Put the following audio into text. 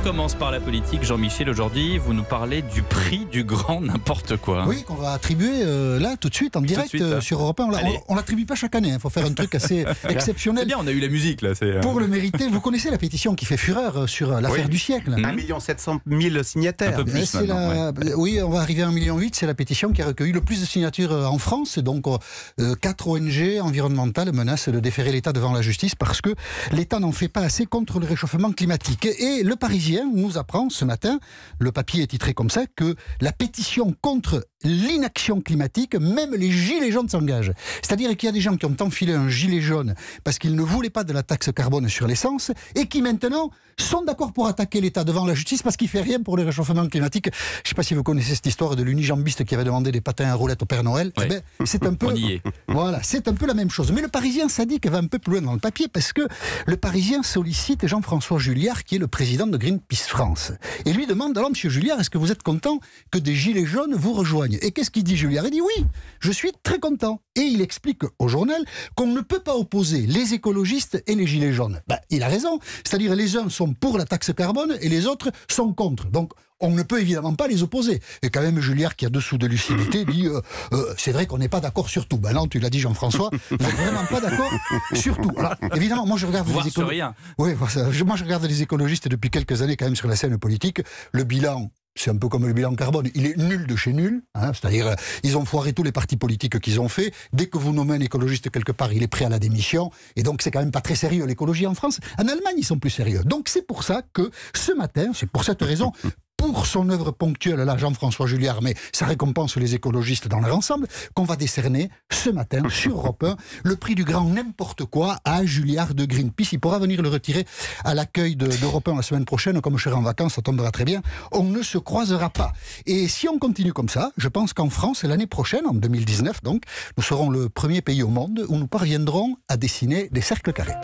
commence par la politique. Jean-Michel, aujourd'hui, vous nous parlez du prix du grand n'importe quoi. Oui, qu'on va attribuer là, tout de suite, en direct, sur Europe 1. On l'attribue pas chaque année, il faut faire un truc assez exceptionnel. C'est bien, on a eu la musique là. Pour le mériter, vous connaissez la pétition qui fait fureur sur l'affaire du siècle. 1 700 000 signataires. Un peu plus Oui, on va arriver à 1,8 million. C'est la pétition qui a recueilli le plus de signatures en France. Donc, 4 ONG environnementales menacent de déférer l'État devant la justice parce que l'État n'en fait pas assez contre le réchauffement climatique. Et le Parisien nous apprend ce matin, le papier est titré comme ça, que la pétition contre l'inaction climatique, même les gilets jaunes s'engagent. C'est-à-dire qu'il y a des gens qui ont enfilé un gilet jaune parce qu'ils ne voulaient pas de la taxe carbone sur l'essence et qui maintenant sont d'accord pour attaquer l'État devant la justice parce qu'il ne fait rien pour le réchauffement climatique. Je ne sais pas si vous connaissez cette histoire de l'unijambiste qui avait demandé des patins à roulettes au Père Noël. Oui. Eh ben, c'est un peu, on y est. Voilà, c'est un peu la même chose. Mais le Parisien sadique va un peu plus loin dans le papier parce que le Parisien sollicite Jean-François Juillard qui est le président de Greenpeace France et lui demande: alors monsieur Juillard, est-ce que vous êtes content que des gilets jaunes vous rejoignent? Et qu'est-ce qu'il dit Juillard? Il dit oui, je suis très content. Et il explique au journal qu'on ne peut pas opposer les écologistes et les gilets jaunes. Ben, il a raison, c'est-à-dire les uns sont pour la taxe carbone et les autres sont contre. Donc on ne peut évidemment pas les opposer. Et quand même, Juillard, qui a dessous de lucidité, dit c'est vrai qu'on n'est pas d'accord sur tout. Ben non, tu l'as dit, Jean-François, on n'est vraiment pas d'accord sur tout. Alors, évidemment, moi je regarde les écologistes. Oui, moi je regarde les écologistes depuis quelques années quand même sur la scène politique. Le bilan, c'est un peu comme le bilan carbone, il est nul de chez nul, hein, c'est-à-dire ils ont foiré tous les partis politiques qu'ils ont fait. Dès que vous nommez un écologiste quelque part, il est prêt à la démission, et donc c'est quand même pas très sérieux l'écologie en France. En Allemagne, ils sont plus sérieux. Donc c'est pour ça que ce matin, c'est pour cette raison, pour son œuvre ponctuelle, là, Jean-François Juillard, mais ça récompense les écologistes dans leur ensemble, qu'on va décerner ce matin sur Europe 1 le prix du grand n'importe quoi à Juillard de Greenpeace. Il pourra venir le retirer à l'accueil d'Europe 1 la semaine prochaine. Comme je serai en vacances, ça tombera très bien. On ne se croisera pas. Et si on continue comme ça, je pense qu'en France, l'année prochaine, en 2019 donc, nous serons le premier pays au monde où nous parviendrons à dessiner des cercles carrés.